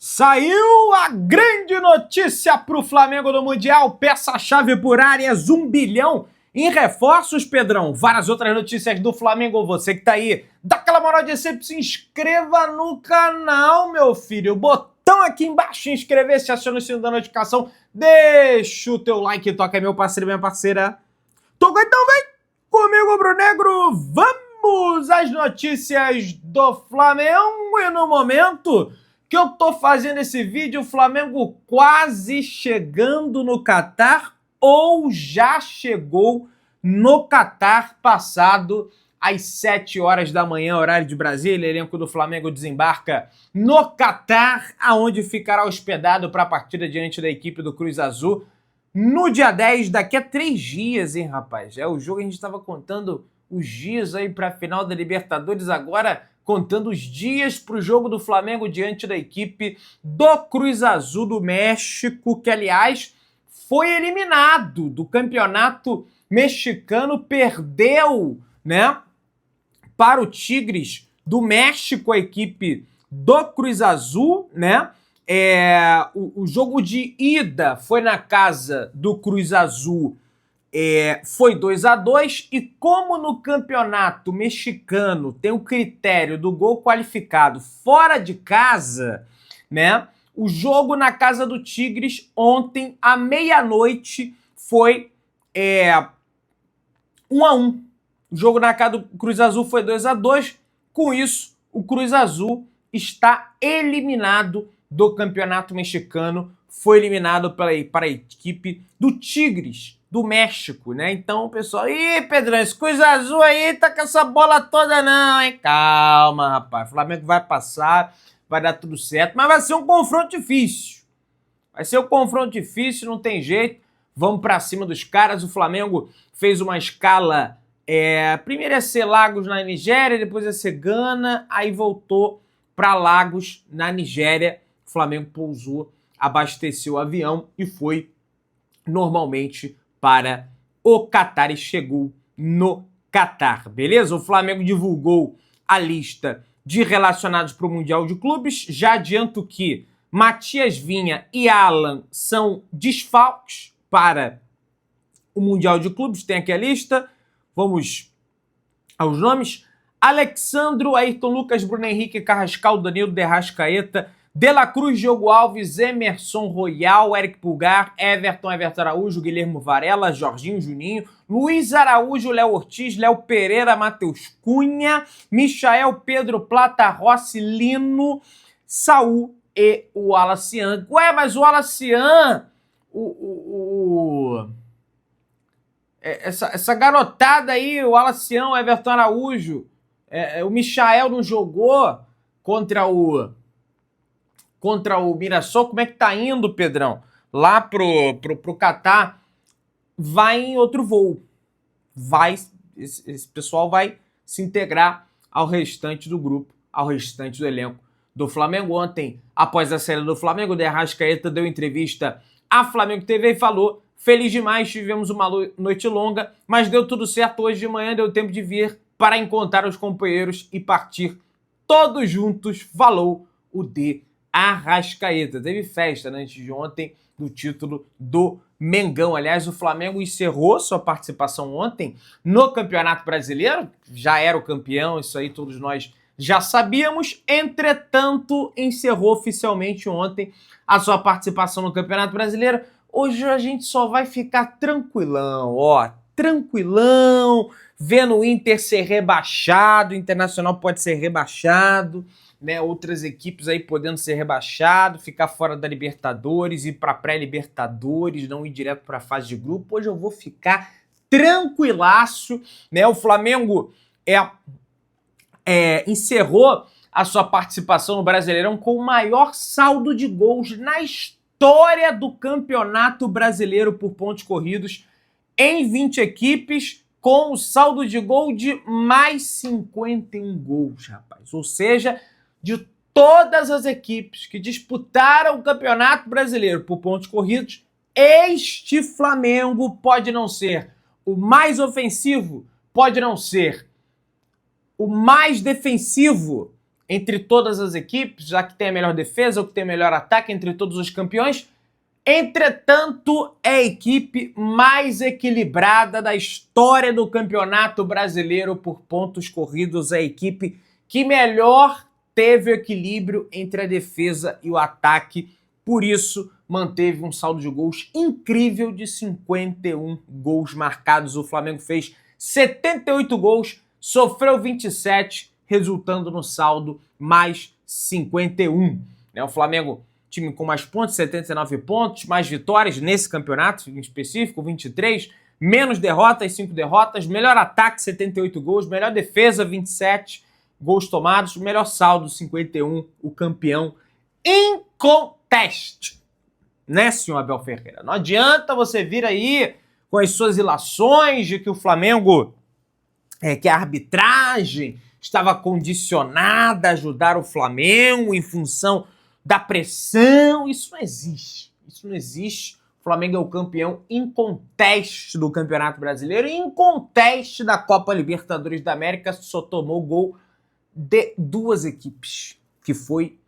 Saiu a grande notícia para o Flamengo no Mundial, peça-chave por áreas, 1 bilhão em reforços, Pedrão. Várias outras notícias do Flamengo, você que tá aí, dá aquela moral de sempre, se inscreva no canal, meu filho. Botão aqui embaixo, inscrever-se, aciona o sino da notificação, deixa o teu like, toca meu parceiro, minha parceira. Toca então, vem comigo, Brunegro, vamos às notícias do Flamengo e no momento que eu tô fazendo esse vídeo, o Flamengo quase chegando no Catar ou já chegou no Catar passado às 7 horas da manhã, horário de Brasília. O elenco do Flamengo desembarca no Catar, aonde ficará hospedado para a partida diante da equipe do Cruz Azul no dia 10, daqui a 3 dias, hein, rapaz? O jogo a gente estava contando os dias aí para a final da Libertadores, agora contando os dias para o jogo do Flamengo diante da equipe do Cruz Azul do México, que, aliás, foi eliminado do campeonato mexicano, perdeu, né, para o Tigres do México, a equipe do Cruz Azul, né? O jogo de ida foi na casa do Cruz Azul, foi 2-2, e como no campeonato mexicano tem o critério do gol qualificado fora de casa, né? O jogo na casa do Tigres ontem à meia-noite foi 1-1. O jogo na casa do Cruz Azul foi 2-2. Com isso, o Cruz Azul está eliminado do campeonato mexicano, foi eliminado para a equipe do Tigres do México, né? Então, pessoal, Pedrão, esse Cruz Azul aí tá com essa bola toda não, hein? Calma, rapaz, o Flamengo vai passar, vai dar tudo certo, mas vai ser um confronto difícil. Vai ser um confronto difícil, não tem jeito. Vamos pra cima dos caras. O Flamengo fez uma escala, primeiro ia ser Lagos na Nigéria, depois ia ser Gana, aí voltou para Lagos na Nigéria. O Flamengo pousou, abasteceu o avião e foi normalmente para o Catar e chegou no Catar, beleza? O Flamengo divulgou a lista de relacionados para o Mundial de Clubes. Já adianto que Matias Vinha e Alan são desfalques para o Mundial de Clubes. Tem aqui a lista. Vamos aos nomes. Alexandro, Ayrton Lucas, Bruno Henrique, Carrascal, Danilo, De Arrascaeta, De La Cruz, Diogo Alves, Emerson Royal, Eric Pulgar, Everton Araújo, Guilherme Varela, Jorginho, Juninho, Luiz Araújo, Léo Ortiz, Léo Pereira, Matheus Cunha, Michael, Pedro, Plata, Rossi, Lino, Saul e o Wallace. Ué, mas o Wallace, essa garotada aí, o Wallace, o Everton Araújo, o Michael não jogou contra o Mirassol. Como é que tá indo, Pedrão? Lá pro Catar, vai em outro voo. Esse pessoal vai se integrar ao restante do grupo, ao restante do elenco do Flamengo. Ontem, após a saída do Flamengo, o De Arrascaeta deu entrevista à Flamengo TV e falou: feliz demais, tivemos uma noite longa, mas deu tudo certo. Hoje de manhã deu tempo de vir para encontrar os companheiros e partir todos juntos. Falou o De Arrascaeta. Teve festa, né, antes de ontem, do título do Mengão. Aliás, o Flamengo encerrou sua participação ontem no Campeonato Brasileiro. Já era o campeão, isso aí todos nós já sabíamos. Entretanto, encerrou oficialmente ontem a sua participação no Campeonato Brasileiro. Hoje a gente só vai ficar tranquilão, tranquilão, vendo o Inter ser rebaixado, o Internacional pode ser rebaixado, né? Outras equipes aí podendo ser rebaixado, ficar fora da Libertadores, ir para pré-Libertadores, não ir direto para a fase de grupo. Hoje eu vou ficar tranquilaço, né? O Flamengo encerrou a sua participação no Brasileirão com o maior saldo de gols na história do Campeonato Brasileiro por pontos corridos em 20 equipes, com o saldo de gol de mais 51 gols, rapaz. Ou seja, de todas as equipes que disputaram o Campeonato Brasileiro por pontos corridos, este Flamengo pode não ser o mais ofensivo, pode não ser o mais defensivo entre todas as equipes, já que tem a melhor defesa, o que tem o melhor ataque entre todos os campeões. Entretanto, é a equipe mais equilibrada da história do Campeonato Brasileiro por pontos corridos, é a equipe que melhor teve o equilíbrio entre a defesa e o ataque. Por isso, manteve um saldo de gols incrível de 51 gols marcados. O Flamengo fez 78 gols, sofreu 27, resultando no saldo mais 51. O Flamengo, time com mais pontos, 79 pontos, mais vitórias nesse campeonato em específico, 23, menos derrotas, 5 derrotas, melhor ataque, 78 gols, melhor defesa, 27 gols tomados, melhor saldo, 51, o campeão inconteste. Né, senhor Abel Ferreira? Não adianta você vir aí com as suas ilações de que o Flamengo, que a arbitragem estava condicionada a ajudar o Flamengo em função da pressão. Isso não existe. Isso não existe. O Flamengo é o campeão inconteste do Campeonato Brasileiro e inconteste da Copa Libertadores da América. Só tomou gol de 2 equipes, que foi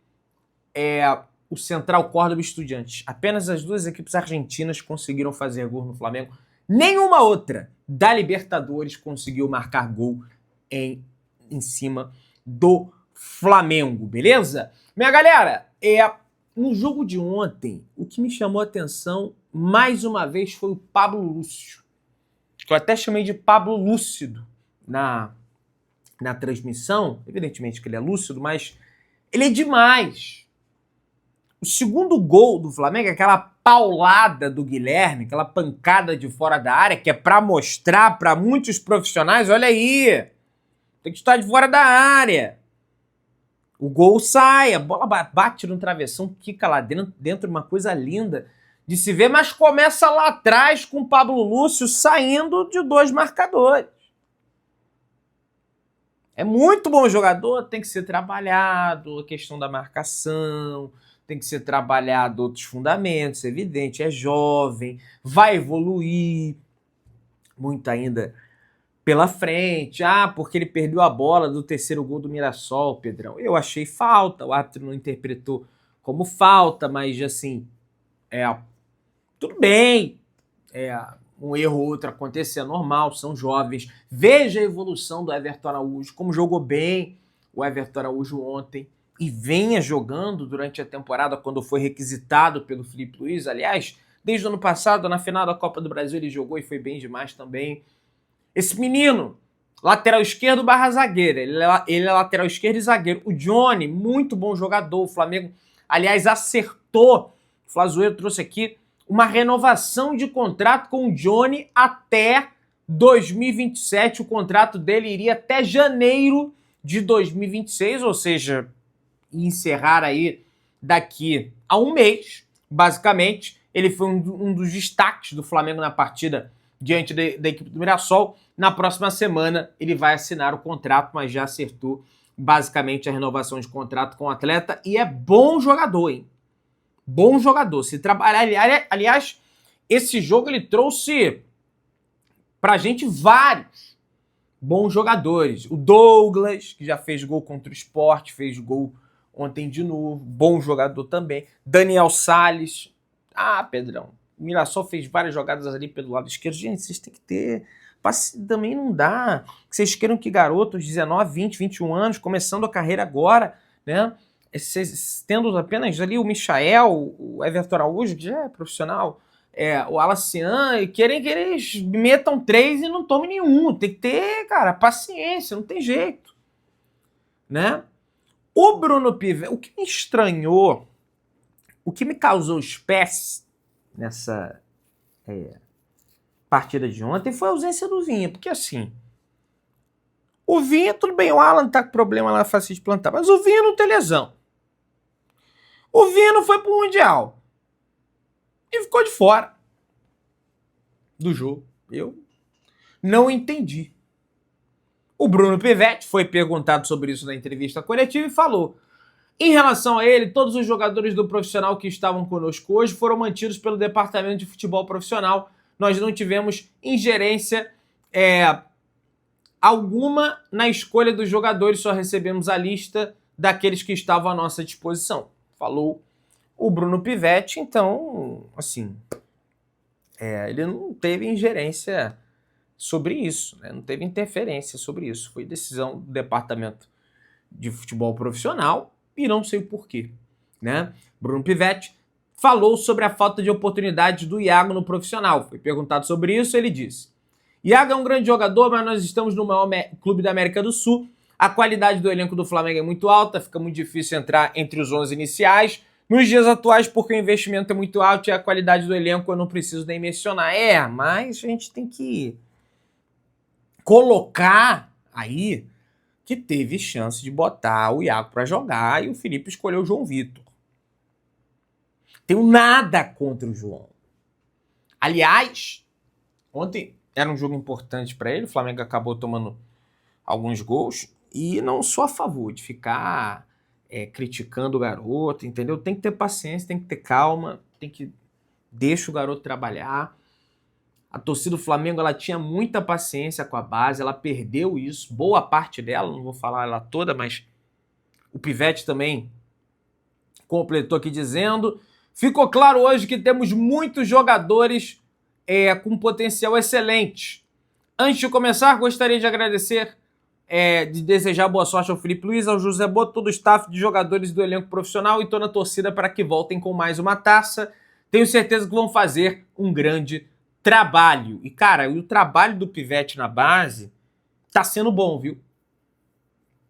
o Central Córdoba e Estudiantes. Apenas as 2 equipes argentinas conseguiram fazer gol no Flamengo. Nenhuma outra da Libertadores conseguiu marcar gol em cima do Flamengo, beleza? Minha galera, no jogo de ontem, o que me chamou a atenção, mais uma vez, foi o Pablo Lúcio, que eu até chamei de Pablo Lúcido na transmissão. Evidentemente que ele é lúcido, mas ele é demais. O segundo gol do Flamengo, aquela paulada do Guilherme, aquela pancada de fora da área, que é para mostrar para muitos profissionais, olha aí, tem que estar de fora da área. O gol sai, a bola bate no travessão, quica lá dentro, uma coisa linda de se ver, mas começa lá atrás com o Pablo Lúcio saindo de 2 marcadores. É muito bom jogador, tem que ser trabalhado, a questão da marcação, tem que ser trabalhado outros fundamentos, evidente, é jovem, vai evoluir muito ainda pela frente. Porque ele perdeu a bola do terceiro gol do Mirassol, Pedrão. Eu achei falta, o árbitro não interpretou como falta, mas assim, tudo bem, um erro ou outro acontecer, é normal, são jovens. Veja a evolução do Everton Araújo, como jogou bem o Everton Araújo ontem, e venha jogando durante a temporada quando foi requisitado pelo Felipe Luiz. Aliás, desde o ano passado, na final da Copa do Brasil, ele jogou e foi bem demais também. Esse menino, lateral esquerdo barra zagueiro, ele é lateral esquerdo e zagueiro. O Johnny, muito bom jogador. O Flamengo, aliás, acertou. O Flazoeiro trouxe aqui uma renovação de contrato com o Johnny até 2027. O contrato dele iria até janeiro de 2026, ou seja, encerrar aí daqui a um mês, basicamente. Ele foi um dos destaques do Flamengo na partida diante da equipe do Mirassol. Na próxima semana ele vai assinar o contrato, mas já acertou basicamente a renovação de contrato com o atleta, e é bom jogador, hein? Bom jogador. Se trabalhar, aliás, esse jogo ele trouxe pra gente vários bons jogadores. O Douglas, que já fez gol contra o Sport, fez gol ontem de novo, bom jogador também. Daniel Salles. Pedrão, o Mirassol fez várias jogadas ali pelo lado esquerdo. Gente, vocês têm que ter passe, também não dá. Vocês queiram que garotos de 19, 20, 21 anos, começando a carreira agora, né? Tendo apenas ali o Michael, o Everton Araújo, que já é profissional, o Alacian, e querem que eles metam 3 e não tomem nenhum. Tem que ter, cara, paciência, não tem jeito, né? O Bruno Pivetti, o que me estranhou, o que me causou espécie nessa partida de ontem foi a ausência do Vinha, porque assim, o Vinha, tudo bem, o Alan tá com problema lá na face de plantar, mas o Vinha não tem lesão. O Vinha não foi pro Mundial e ficou de fora do jogo. Eu não entendi. O Bruno Pivetti foi perguntado sobre isso na entrevista coletiva e falou: em relação a ele, todos os jogadores do profissional que estavam conosco hoje foram mantidos pelo departamento de futebol profissional. Nós não tivemos ingerência alguma na escolha dos jogadores, só recebemos a lista daqueles que estavam à nossa disposição. Falou o Bruno Pivetti, então, assim, ele não teve ingerência sobre isso, né? Não teve interferência sobre isso. Foi decisão do departamento de futebol profissional e não sei o porquê, né? Bruno Pivetti falou sobre a falta de oportunidades do Iago no profissional. Foi perguntado sobre isso, ele disse: Iago é um grande jogador, mas nós estamos no maior clube da América do Sul. A qualidade do elenco do Flamengo é muito alta, fica muito difícil entrar entre os 11 iniciais. Nos dias atuais, porque o investimento é muito alto e a qualidade do elenco eu não preciso nem mencionar. Mas a gente tem que colocar aí que teve chance de botar o Iago para jogar e o Felipe escolheu o João Vitor. Tenho nada contra o João. Aliás, ontem era um jogo importante para ele, o Flamengo acabou tomando alguns gols e não sou a favor de ficar criticando o garoto, entendeu? Tem que ter paciência, tem que ter calma, tem que deixar o garoto trabalhar. A torcida do Flamengo, ela tinha muita paciência com a base, ela perdeu isso, boa parte dela, não vou falar ela toda, mas o Pivetti também completou aqui dizendo: ficou claro hoje que temos muitos jogadores com potencial excelente. Antes de começar, gostaria de agradecer, de desejar boa sorte ao Felipe Luiz, ao José Boto, todo o staff de jogadores do elenco profissional e toda a torcida para que voltem com mais uma taça. Tenho certeza que vão fazer um grande trabalho. E, cara, o trabalho do Pivetti na base tá sendo bom, viu?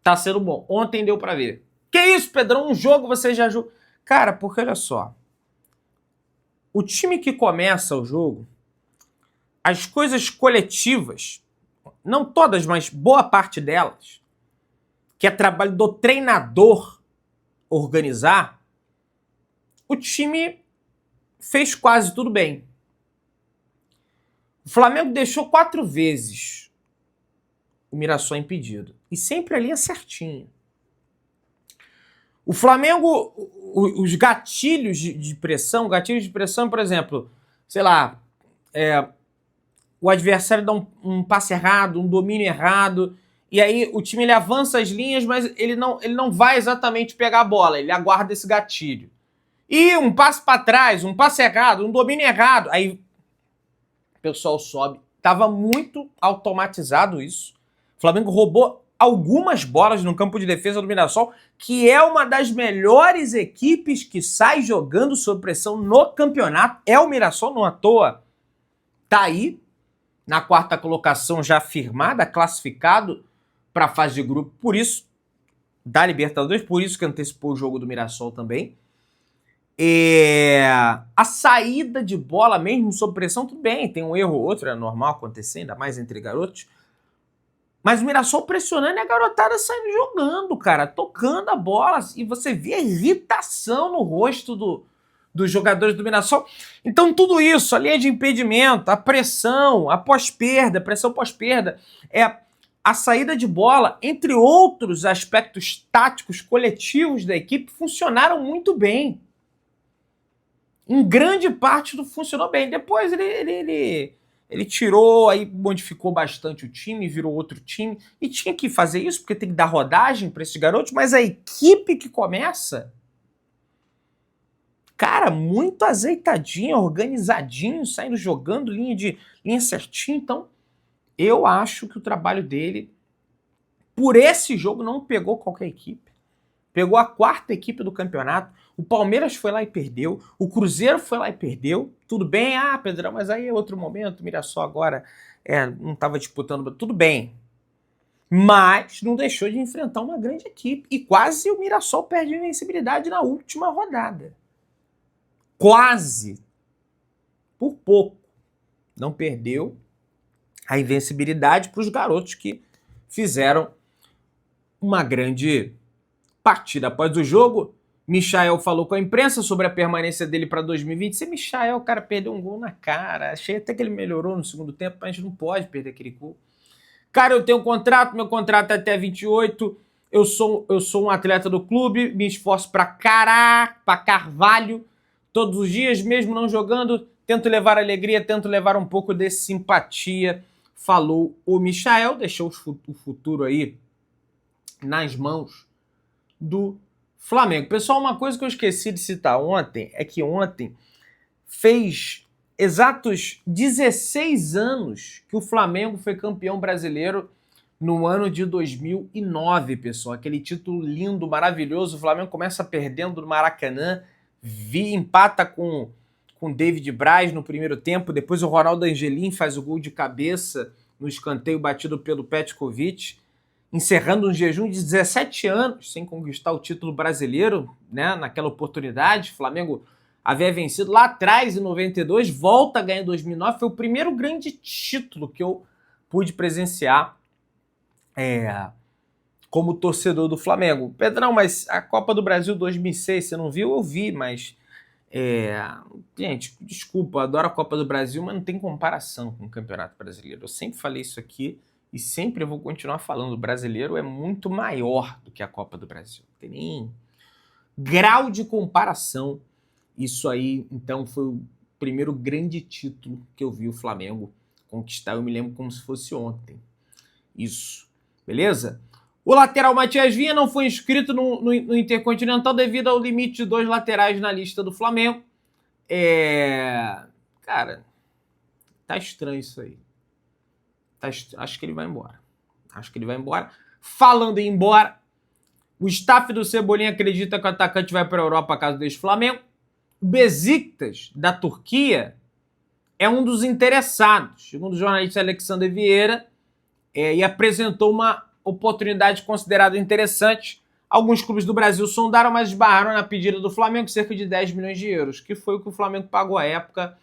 Tá sendo bom. Ontem deu pra ver. Que isso, Pedrão? Um jogo você já jogou? Cara, porque olha só. O time que começa o jogo, as coisas coletivas, não todas, mas boa parte delas, que é trabalho do treinador organizar, o time fez quase tudo bem. O Flamengo deixou 4 vezes o Mirassol impedido. E sempre a linha certinha. O Flamengo, os gatilhos de pressão, por exemplo, sei lá, o adversário dá um passe errado, um domínio errado, e aí o time ele avança as linhas, mas ele não vai exatamente pegar a bola, ele aguarda esse gatilho. E um passe para trás, um passe errado, um domínio errado, aí o pessoal sobe. Tava muito automatizado isso. O Flamengo roubou algumas bolas no campo de defesa do Mirassol, que é uma das melhores equipes que sai jogando sob pressão no campeonato. É o Mirassol, não à toa. Tá aí, na 4ª colocação já firmada, classificado para a fase de grupo, por isso, da Libertadores, por isso que antecipou o jogo do Mirassol também. A saída de bola mesmo sob pressão, tudo bem, tem um erro ou outro, é normal acontecer, ainda mais entre garotos. Mas o Mirassol pressionando e a garotada saindo jogando, cara, tocando a bola. E você vê a irritação no rosto dos jogadores do Mirassol. Então tudo isso, a linha de impedimento, a pressão, a pós-perda, pressão pós-perda, a saída de bola, entre outros aspectos táticos coletivos da equipe, funcionaram muito bem. Em grande parte funcionou bem. Depois ele tirou, aí modificou bastante o time, virou outro time. E tinha que fazer isso, porque tem que dar rodagem para esses garotos. Mas a equipe que começa, cara, muito azeitadinho, organizadinho, saindo jogando, linha certinha. Então, eu acho que o trabalho dele, por esse jogo, não pegou qualquer equipe. Pegou a 4ª equipe do campeonato. O Palmeiras foi lá e perdeu. O Cruzeiro foi lá e perdeu. Tudo bem? Pedrão, mas aí é outro momento. O Mirassol agora não estava disputando. Tudo bem. Mas não deixou de enfrentar uma grande equipe. E quase o Mirassol perde a invencibilidade na última rodada. Quase. Por pouco. Não perdeu a invencibilidade para os garotos que fizeram uma grande partida. Após o jogo, Michael falou com a imprensa sobre a permanência dele para 2020. Se Michael, cara, perdeu um gol na cara. Achei até que ele melhorou no segundo tempo, mas a gente não pode perder aquele gol. Cara, eu tenho um contrato, meu contrato é até 28. Eu sou um atleta do clube, me esforço pra carvalho. Todos os dias, mesmo não jogando, tento levar alegria, tento levar um pouco de simpatia. Falou o Michael, deixou o futuro aí nas mãos do Flamengo. Pessoal, uma coisa que eu esqueci de citar ontem é que ontem fez exatos 16 anos que o Flamengo foi campeão brasileiro no ano de 2009, pessoal. Aquele título lindo, maravilhoso. O Flamengo começa perdendo no Maracanã, empata com David Braz no primeiro tempo. Depois o Ronaldo Angelim faz o gol de cabeça no escanteio batido pelo Petkovic, encerrando um jejum de 17 anos sem conquistar o título brasileiro, né? Naquela oportunidade, o Flamengo havia vencido lá atrás, em 92, volta a ganhar em 2009. Foi o primeiro grande título que eu pude presenciar como torcedor do Flamengo. Pedrão, mas a Copa do Brasil 2006, você não viu? Eu vi, mas... gente, desculpa, eu adoro a Copa do Brasil, mas não tem comparação com o Campeonato Brasileiro. Eu sempre falei isso aqui e sempre vou continuar falando. O brasileiro é muito maior do que a Copa do Brasil. Não tem nem grau de comparação. Isso aí, então, foi o primeiro grande título que eu vi o Flamengo conquistar. Eu me lembro como se fosse ontem. Isso, beleza? O lateral Matias Vinha não foi inscrito no Intercontinental devido ao limite de 2 laterais na lista do Flamengo. Cara, tá estranho isso aí. Acho que ele vai embora. Falando em ir embora, o staff do Cebolinha acredita que o atacante vai para a Europa caso deixe o Flamengo. O Besiktas, da Turquia, é um dos interessados, segundo o jornalista Alexander Vieira, e apresentou uma oportunidade considerada interessante. Alguns clubes do Brasil sondaram, mas esbarraram na pedida do Flamengo cerca de 10 milhões de euros, que foi o que o Flamengo pagou à época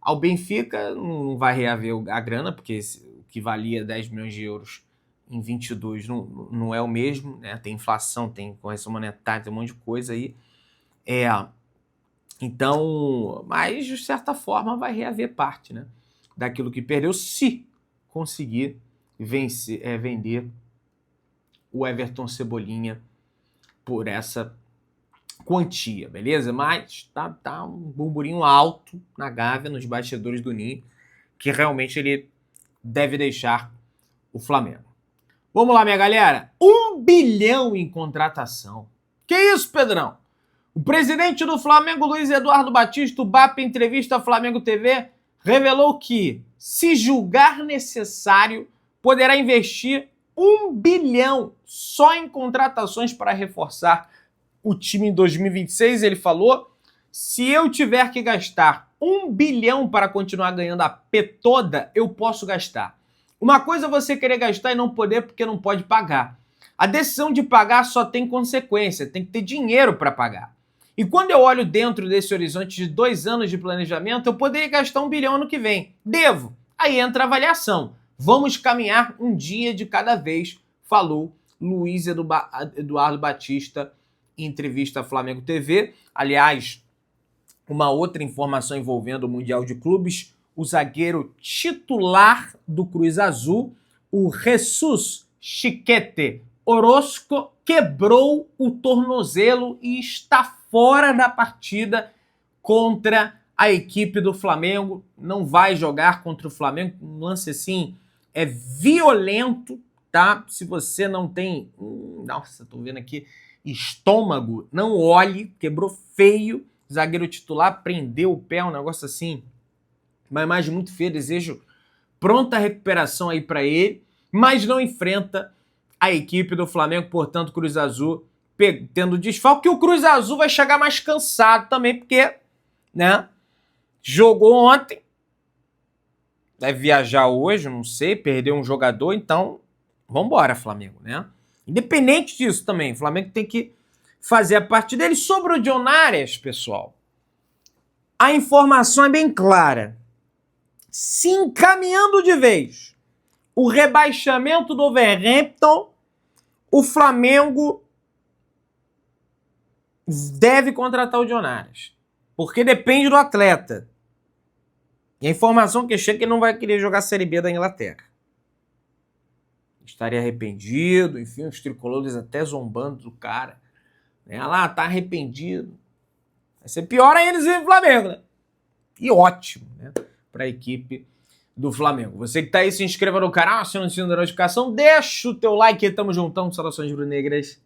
ao Benfica. Não vai reaver a grana, porque o que valia 10 milhões de euros em 22 não é o mesmo, né? Tem inflação, tem correção monetária, tem um monte de coisa aí. Então, mas de certa forma vai reaver parte, né, daquilo que perdeu, se conseguir vender o Everton Cebolinha por essa quantia, beleza? Mas tá um burburinho alto na Gávea, nos bastidores do Ninho, que realmente ele deve deixar o Flamengo. Vamos lá, minha galera. 1 bilhão em contratação. Que isso, Pedrão? O presidente do Flamengo, Luiz Eduardo Batista, o BAP, em entrevista à Flamengo TV, revelou que, se julgar necessário, poderá investir 1 bilhão só em contratações para reforçar o time em 2026. Ele falou: se eu tiver que gastar 1 bilhão para continuar ganhando a P toda, eu posso gastar. Uma coisa é você querer gastar e não poder porque não pode pagar. A decisão de pagar só tem consequência, tem que ter dinheiro para pagar. E quando eu olho dentro desse horizonte de 2 anos de planejamento, eu poderia gastar 1 bilhão ano que vem. Devo. Aí entra a avaliação. Vamos caminhar um dia de cada vez, falou Luiz Eduardo Batista em entrevista à Flamengo TV. Aliás, uma outra informação envolvendo o Mundial de Clubes: o zagueiro titular do Cruz Azul, o Jesus Chiquete Orozco, quebrou o tornozelo e está fora da partida contra a equipe do Flamengo. Não vai jogar contra o Flamengo. Um lance assim violento, tá? Se você não tem, nossa, tô vendo aqui, estômago, não olhe, quebrou feio. Zagueiro titular prendeu o pé, um negócio assim, uma imagem muito feia. Desejo pronta recuperação aí para ele, mas não enfrenta a equipe do Flamengo. Portanto, Cruz Azul tendo desfalque, que o Cruz Azul vai chegar mais cansado também, porque, né, jogou ontem, deve viajar hoje, não sei, perdeu um jogador, então vambora, Flamengo, né? Independente disso também, o Flamengo tem que fazer a parte dele. Sobre o John Arias, pessoal, a informação é bem clara. Se encaminhando de vez o rebaixamento do Wolverhampton, o Flamengo deve contratar o John Arias, porque depende do atleta. E a informação que chega é que ele não vai querer jogar a Série B da Inglaterra. Estaria arrependido, enfim, os tricolores até zombando do cara. Lá, tá arrependido. Vai ser pior ainda se o Flamengo, né? E ótimo, né, para a equipe do Flamengo. Você que tá aí, se inscreva no canal, aciona o sininho da notificação, deixa o teu like, tamo juntão, saudações rubro-negras.